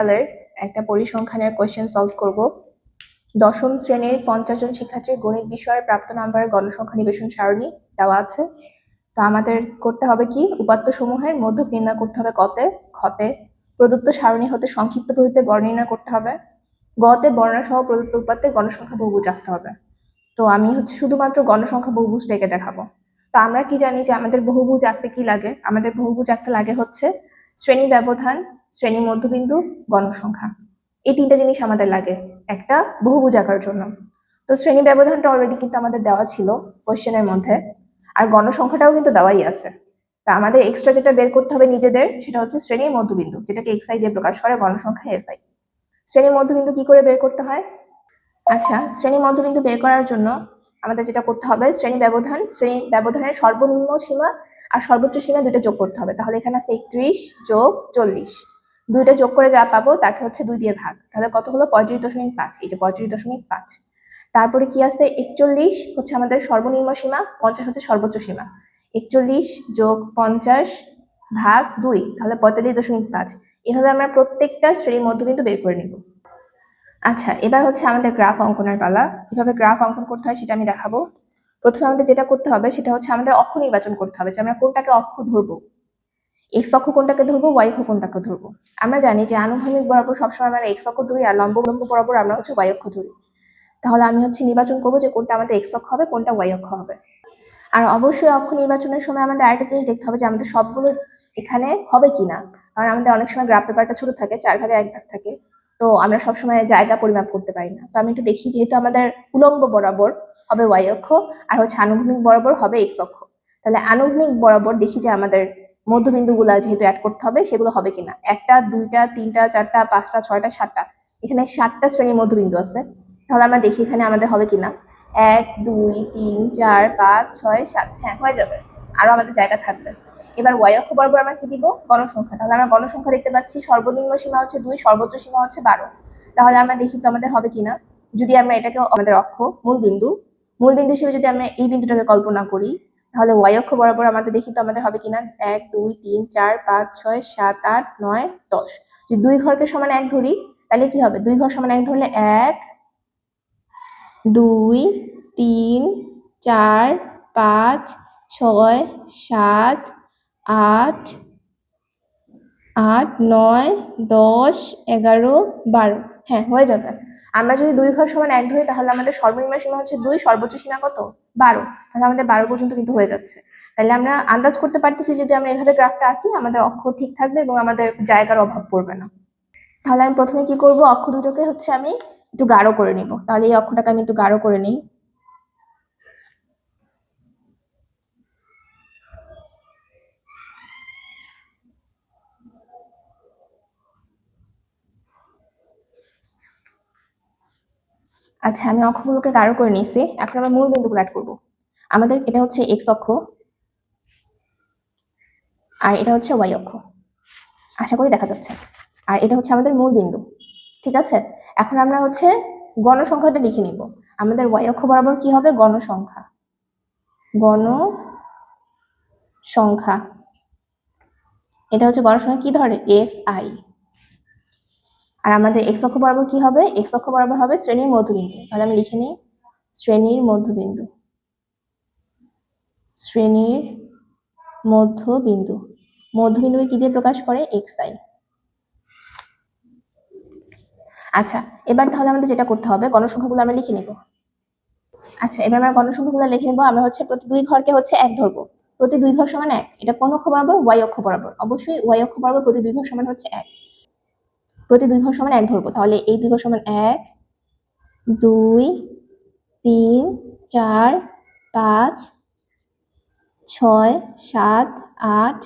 সালের একটা পরিসংখ্যানের কোয়েশ্চেন সলভ করব। দশম শ্রেণীর 50 জন শিক্ষার্থীর গণিত বিষয়ে প্রাপ্ত নাম্বারের গণসংখ্যা নিবেশন সারণী দেওয়া আছে। তো আমাদের করতে হবে কি, উপাত্ত সমূহের মধ্যক নির্ণয় করতে হবে কতে, খতে প্রদত্ত সারণী হতে সংক্ষিপ্ত পদ্ধতিতে গড় নির্ণয় করতে হবে, গতে বর্ণনা সহ প্রদত্ত উপাত্তের গণসংখ্যা বহুভুজ আঁকতে হবে। তো আমি শুধুমাত্র গণসংখ্যা বহুভুজটা এঁকে দেখাবো। তো আমরা কি জানি যে আমাদের বহুভুজ আঁকতে কি লাগে? আমাদের বহুভুজ আঁকতে লাগে শ্রেণী ব্যবধান, শ্রেণী মধ্যবিন্দু, গণসংখ্যা। এই তিনটা জিনিস আমাদের লাগে একটা বহুভুজ আঁকার জন্য। তো শ্রেণী ব্যবধানটা অলরেডি কিন্তু আমাদের দেওয়া ছিল কোশ্চেনের মধ্যে, আর গণসংখ্যাটাও কিন্তু দেওয়াই আছে। তা আমাদের এক্সট্রা যেটা বের করতে হবে নিজেদের, সেটা হচ্ছে শ্রেণীর মধ্যবিন্দু, যেটাকে এক্সআই দিয়ে প্রকাশ করে, গণসংখ্যা এফআই। শ্রেণী মধ্যবিন্দু কি করে বের করতে হয়? আচ্ছা, যোগ মধ্যবিন্দু বের করার জন্য আমাদের যেটা করতে হবে, শ্রেণী ব্যবধানের সর্বনিম্ন সীমা আর সর্বোচ্চ সীমা দুইটা যোগ করতে হবে। তাহলে এখানে আছে 31 যোগ 40, দুইটা যোগ করে যা পাবো তাকে 2 দিয়ে ভাগ, তাহলে কত হলো 35.5। এই যে 35.5। তারপরে কি আছে, 41 হচ্ছে আমাদের সর্বনিম্ন সীমা, 50 হচ্ছে সর্বোচ্চ সীমা। 41 যোগ 50 ভাগ 2, তাহলে 45.5। এভাবে আমরা প্রত্যেকটা শ্রেণী মধ্যবিন্দু বের করে নিব। আচ্ছা, এবার আমাদের গ্রাফ অঙ্কনের পালা। কিভাবে গ্রাফ অঙ্কন করতে হয় সেটা আমি দেখাবো। প্রথমে আমাদের যেটা করতে হবে সেটা হচ্ছে আমাদের অক্ষ নির্বাচন করতে হবে, যে আমরা কোনটাকে অক্ষ ধরবো, এক্স অক্ষ কোনটাকে ধরবো, ওয়াই অক্ষ কোনটাকে ধরবো। আমরা জানি যে আনুভূমিক বরাবর সবসময় আমরা এক্স অক্ষ ধরি, আর লম্ব বরাবর আমরা ওয়াই অক্ষ ধরি। তাহলে আমি নির্বাচন করবো যে কোনটা আমাদের এক্স অক্ষ হবে, কোনটা ওয়াই অক্ষ হবে। আর অবশ্যই অক্ষ নির্বাচনের সময় আমাদের আরেকটা জিনিস দেখতে হবে যে আমাদের সবগুলো এখানে হবে কিনা, কারণ আমাদের অনেক সময় গ্রাফ পেপারটা ছোট থাকে, 4 ভাগে 1 ভাগ থাকে, তো আমরা সবসময় জায়গা পরিমাপ করতে পারি না। তো আমি একটু দেখি, যেহেতু আমাদের উলম্ব বরাবর হবে ওয়াই অক্ষ আর আনুভূমিক বরাবর হবে এক্স অক্ষ, তাহলে আনুভূমিক বরাবর দেখি যে আমাদের মধ্যবিন্দুগুলা যেহেতু অ্যাড করতে হবে, সেগুলো হবে কিনা। 1টা 2টা 3টা 4টা 5টা 6টা 7টা, এখানে 7টা শ্রেণীর মধ্যবিন্দু আছে। তাহলে আমরা দেখি এখানে আমাদের হবে কিনা। 1 2 3 4 5 6 7, হ্যাঁ হয়ে যাবে, আরো আমাদের জায়গা থাকবে। এবার ওয়াই অক্ষ বরাবর আমরা কি দিব, গণসংখ্যা। তাহলে আমরা গণসংখ্যা দেখতে পাচ্ছি, সর্বনিম্ন সীমা হচ্ছে 2, সর্বোচ্চ সীমা হচ্ছে 12। তাহলে আমরা দেখি তো আমাদের হবে কিনা। যদি আমরা এটাকে আমাদের অক্ষ, মূল বিন্দু হিসেবে যদি আমরা এই বিন্দুটাকে কল্পনা করি, তাহলে ওয়াই অক্ষ বরাবর আমাদের দেখি তো আমাদের হবে কিনা 1 2 3 4 5 6 7 8 9 10। যদি 2 ঘরকে সমান 1 ধরি, তাহলে কি হবে, 2 ঘর সমান 1 ধরলে 1 2 3 4 5 6 7 8 8 9 10 11 12, হ্যাঁ হয়ে যাবে। আমরা যদি 2 ঘর সমান 1 ধরি, তাহলে আমাদের সর্বনিম্ন সীমা হচ্ছে 2, সর্বোচ্চ সীমা কত 12, তাহলে আমাদের 12 পর্যন্ত কিন্তু হয়ে যাচ্ছে। তাহলে আমরা আন্দাজ করতে পারতেছি যদি আমরা এভাবে গ্রাফটা আঁকি, আমাদের অক্ষ ঠিক থাকবে এবং আমাদের জায়গার অভাব পড়বে না। তাহলে আমি প্রথমে কি করব, অক্ষ দুটোকে আমি একটু গাঢ় করে নিব। তাহলে এই অক্ষটাকে আমি একটু গাঢ় করে নিই। আচ্ছা, আমি অক্ষগুলোকে গাঢ় করে নিয়েছি। এখন আমরা মূল বিন্দুগুলো অ্যাড করব। আমাদের এটা হচ্ছে এক্স অক্ষ আর এটা হচ্ছে ওয়াই অক্ষ, আশা করি দেখা যাচ্ছে। আর এটা হচ্ছে আমাদের মূল বিন্দু, ঠিক আছে। এখন আমরা গণসংখ্যাটা লিখে নিব। আমাদের ওয়াই অক্ষ বরাবর কি হবে, গণসংখ্যা। এটা হচ্ছে গণসংখ্যা কি ধরে, এফ আই। আর আমাদের এক্স অক্ষ বরাবর কি হবে, এক্স অক্ষ বরাবর হবে শ্রেণীর মধ্যবিন্দু। তাহলে আমি লিখে নিই শ্রেণীর মধ্যবিন্দু। মধ্যবিন্দুকে কি দিয়ে প্রকাশ করে, এক্স আই। আচ্ছা, এবার তাহলে আমাদের যেটা করতে হবে, গণসংখ্যাগুলো আমরা লিখে নিব। আচ্ছা, এবার আমরা গণসংখ্যাগুলো লিখে নেব। আমরা প্রতি 2 ঘরকে 1 ধরবো। প্রতি 2 ঘর সমান 1, এটা কোন অক্ষ বরাবর, ওয়াই অক্ষ বরাবর। অবশ্যই ওয়াই অক্ষ বরাবর প্রতি 2 ঘর সমান 1, প্রতি 2 ঘর সমান 1 ধরবো। তাহলে এই 2 ঘর সমান 1 2 3 4 5 6 7 8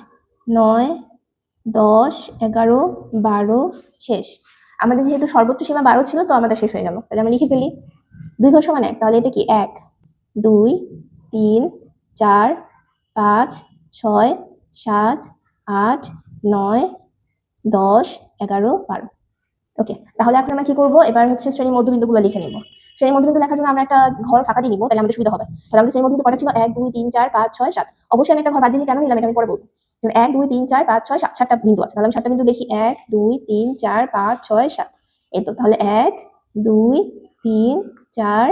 9 10 11 12, শেষ। আমাদের যেহেতু সর্বোচ্চ সীমা 12 ছিল, তো আমাদের শেষ হয়ে গেল। তাহলে আমি লিখে ফেলি 2 ঘর সমান 1, তাহলে এটা কি 1 2 3 4 5 6 7 8 9 10 11 12। ওকে, তাহলে এখন আমরা কি করবো, এবার শ্রেণী মধ্যবিন্দুগুলো লিখে নিব। শ্রেণী মধ্যবিন্দু লেখার জন্য আমরা একটা ঘর ফাঁকা দিয়ে নিব, তাহলে আমাদের সুবিধা হবে। তাহলে আমাদের শ্রেণী মধ্যবিন্দু কটা ছিল, 1 2 3 4 5 6 7। অবশ্যই আমি একটা ঘর বাদ দিয়ে কেন নিলাম এটা আমি পরে বলবো। 1 2 3 4 5 6 7 7টা বিন্দু আছে। তাহলে আমি 7টা বিন্দু দেখি 1 2 3 4 5 6 7। এই তো তাহলে 1 2 3 4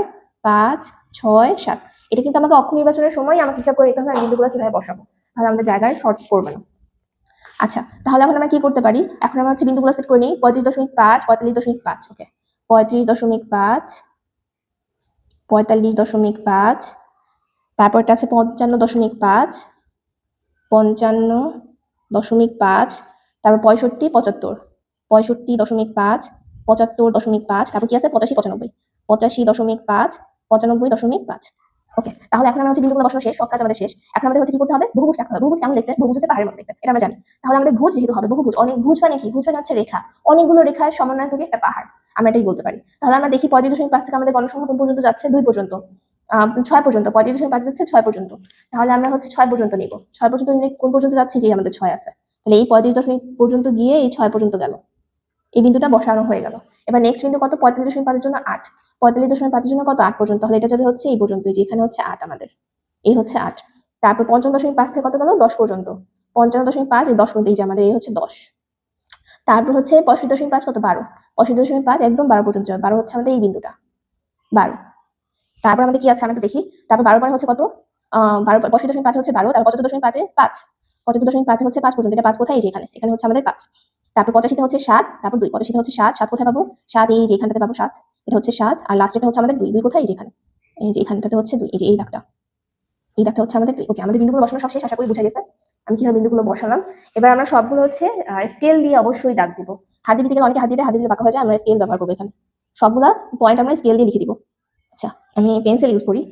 5 6 7। এটা কিন্তু আমাকে অক্ষ নির্বাচনের সময় আমাকে হিসাব করে নিতে হবে আমি বিন্দুগুলো কিভাবে বসাবো, তাহলে আমাদের জায়গায় শর্ট পড়বে না। আচ্ছা তাহলে এখন আমরা কি করতে পারি, এখন আমরা হচ্ছে বিন্দুগুলো সেট করে নিই 35.5 45.5। ওকে 35.5 45.5, তারপরটা আছে 55.5 55.5, তারপর 65 75 65.5 75.5, তারপর কি আছে 85 95 85.5 95.5। ওকে তাহলে এখন আমরা হচ্ছে বিন্দুগুলো বসানো শেষ, সব কাজ আমাদের শেষ। এখন আমাদের হচ্ছে কি করতে হবে, বহুভুজ রাখতে হবে। বহুভুজ কেমন দেখতে, বহুভুজ হচ্ছে পাহাড়ের মতো দেখতে, এটা আমরা জানি। তাহলে আমাদের ভুজ যেহেতু হবে, বহুভুজ, অনেক ভুজ মানে কি, ভুজ মানে হচ্ছে রেখা, অনেকগুলো রেখার সমন্বয় তৈরি একটা পাহাড়, আমরা এটাই বলতে পারি। তাহলে আমরা দেখি 35.5 থেকে আমাদের গণসংখ্যা কোন পর্যন্ত যাচ্ছে, 2 পর্যন্ত, 6 পর্যন্ত, 35.5 যাচ্ছে 6 পর্যন্ত। তাহলে আমরা হচ্ছে 6 পর্যন্ত নিব, 6 পর্যন্ত নিলে কোন পর্যন্ত যাচ্ছে, যে আমাদের 6 আছে, তাহলে এই 35 পর্যন্ত গিয়ে এই 6 পর্যন্ত গেল, এই বিন্দুটা বসানো হয়ে গেল। এবার নেক্সট বিন্দু কত, 45.5 এর জন্য 8, 45.5 এর জন্য কত, 8 পর্যন্ত, তাহলে এটা যাবে হচ্ছে এই পর্যন্ত, এই যে এখানে হচ্ছে 8 আমাদের, এই হচ্ছে 8। তারপর 55.5 থেকে কত গেল, 10 পর্যন্ত, 55.5 এই 10 পর্যন্ত, এই যে আমাদের এই হচ্ছে 10। তারপর হচ্ছে 65.5 কত, 12, 65.5 একদম 12 পর্যন্ত যাবে, 12 হচ্ছে আমাদের এই বিন্দুটা, 12। তারপর আমাদের কি আছে আমরা একটু দেখি, তারপর 12 পরে হচ্ছে কত, 12 65.5 হচ্ছে 12, তারপর 75.5 5, 75.5 হচ্ছে 5 পর্যন্ত, এটা 5 কোথায়, এই যে এখানে, এখানে হচ্ছে আমাদের 5। তারপর 85 হচ্ছে 7, তারপর 2, 85 হচ্ছে 7, 7 কোথায় পাবো, 7 এই যে এখানটাতে পাবো 7, এটা হচ্ছে 7, আর লাস্টেরটা হচ্ছে আমাদের 2, 2 কোথায়, এই যে এখানে, এই যে এখানটাতে হচ্ছে 2, এই যে এই দাগটা, এই দাগটা হচ্ছে আমাদের 2। ওকে আমাদের বিন্দুগুলো বসানো সব শেষ, আশা করি বুঝা গেছে আমি কিভাবে বিন্দুগুলো বসালাম। এবার আমরা সবগুলো হচ্ছে স্কেল দিয়ে অবশ্যই দাগ দিব, হাত দিতে গেলে অনেকে হাত দিতে বাঁকা হয়ে যায়, আমরা স্কেল ব্যবহার করবো এখানে, সবগুলা পয়েন্ট আমরা স্কেল দিয়ে লিখে দিব। আচ্ছা আমি পেন্সিল ইউজ করি।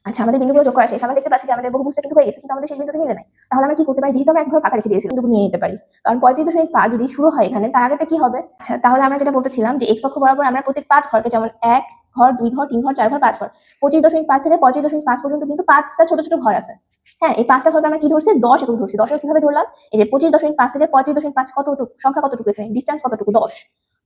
আচ্ছা আমাদের বিন্দুগুলো যোগ করা শেষ, আমরা দেখতে পাচ্ছি যে আমাদের বহুভুজটা কিন্তু হয়ে গেছে, কিন্তু আমাদের শেষ বিন্দুতে মিলে নাই। তাহলে আমরা কি করতে পারি, যেহেতু আমরা এক ঘর ফাঁকা রেখে দিয়েছি, বিন্দুগুলো নিয়ে নিতে পারি, কারণ 35.5 যদি শুরু হয় এখানে, তার আগেটা কি হবে। আচ্ছা তাহলে আমরা যেটা বলতেছিলাম যে এক্স অক্ষ বরাবর আমরা প্রত্যেক 5 ঘরকে, যেমন 1 ঘর 2 ঘর 3 ঘর 4 ঘর 5 ঘর, 25.5 থেকে 35.5 পর্যন্ত কিন্তু 5টা ছোট ছোট ঘর আছে। হ্যাঁ এই 5টা ঘরকে আমরা কি ধরছি, 10 একক ধরছি। 10 কিভাবে ধরলাম, এই যে 25.5 থেকে 35.5 কতটুকু, সংখ্যা কতটুকু, এখানে ডিস্টেন্স কতটুকু, 10।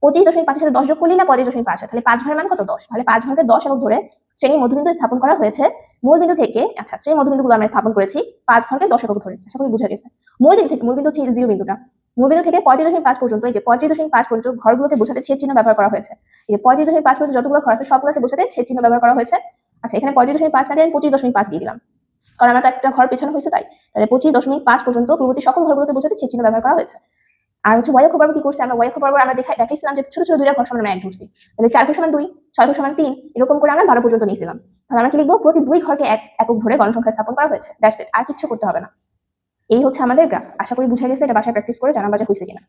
25.5 সাথে 10 যোগ করলি না 25.5, তাহলে 5 ঘরের মান কত, 10। তাহলে 5 ঘরকে 10 একক ধরে শ্রেণীর মধ্যবিন্দু স্থাপন করা হয়েছে মূল বিন্দু থেকে। আচ্ছা শ্রেণীর মধ্যবিন্দুগুলো আমরা স্থাপন করেছি 5 ঘরকে 10 একক ধরে, আশা করি বুঝা গেছে। মূল বিন্দু থেকে, মূল বিন্দু হচ্ছে জিরো বিন্দুটা, মূল বিন্দু থেকে 35.5 পর্যন্ত, এই যে 35.5 পর্যন্ত ঘরগুলোকে বোঝাতে ছেদ চিহ্ন ব্যবহার করা হয়েছে। এই যে 35.5 পর্যন্ত যতগুলো ঘর আছে সবগুলোকে বোঝাতে ছেদ চিহ্ন ব্যবহার করা হয়েছে। আচ্ছা এখানে 35.5 না দিয়ে 25.5 দিয়ে দিলাম, কারণ আমরা তো একটা ঘর পেছানো হয়েছে তাই। তাহলে 25.5 পর্যন্ত পূর্ববর্তী সকল ঘরগুলোকে বোঝাতে ছেদ চিহ্ন ব্যবহার করা হয়েছে। আর হচ্ছে ওয়াই অক্ষ বরাবর কি করছি আমরা, ওয়াই অক্ষ বরাবর আমরা দেখাইছিলাম যে ছোট ছোট দুইটা ঘর সমান আমরা 1 ধরছি, তাহলে 4 ঘর সমান 2, 6 ঘর সমান 3, এরকম করে আমরা 12 পর্যন্ত নিয়েছিলাম। তাহলে আমরা কি লিখবো, প্রতি 2 ঘরকে এক একক ধরে গণসংখ্যা স্থাপন করা হয়েছে, দ্যাটস ইট, আর কিছু করতে হবে না। এই হচ্ছে আমাদের গ্রাফ, আশা করি বুঝা গেছে, এটা বাসায় প্র্যাকটিস করে জানা বাজা হয়েছে কিনা।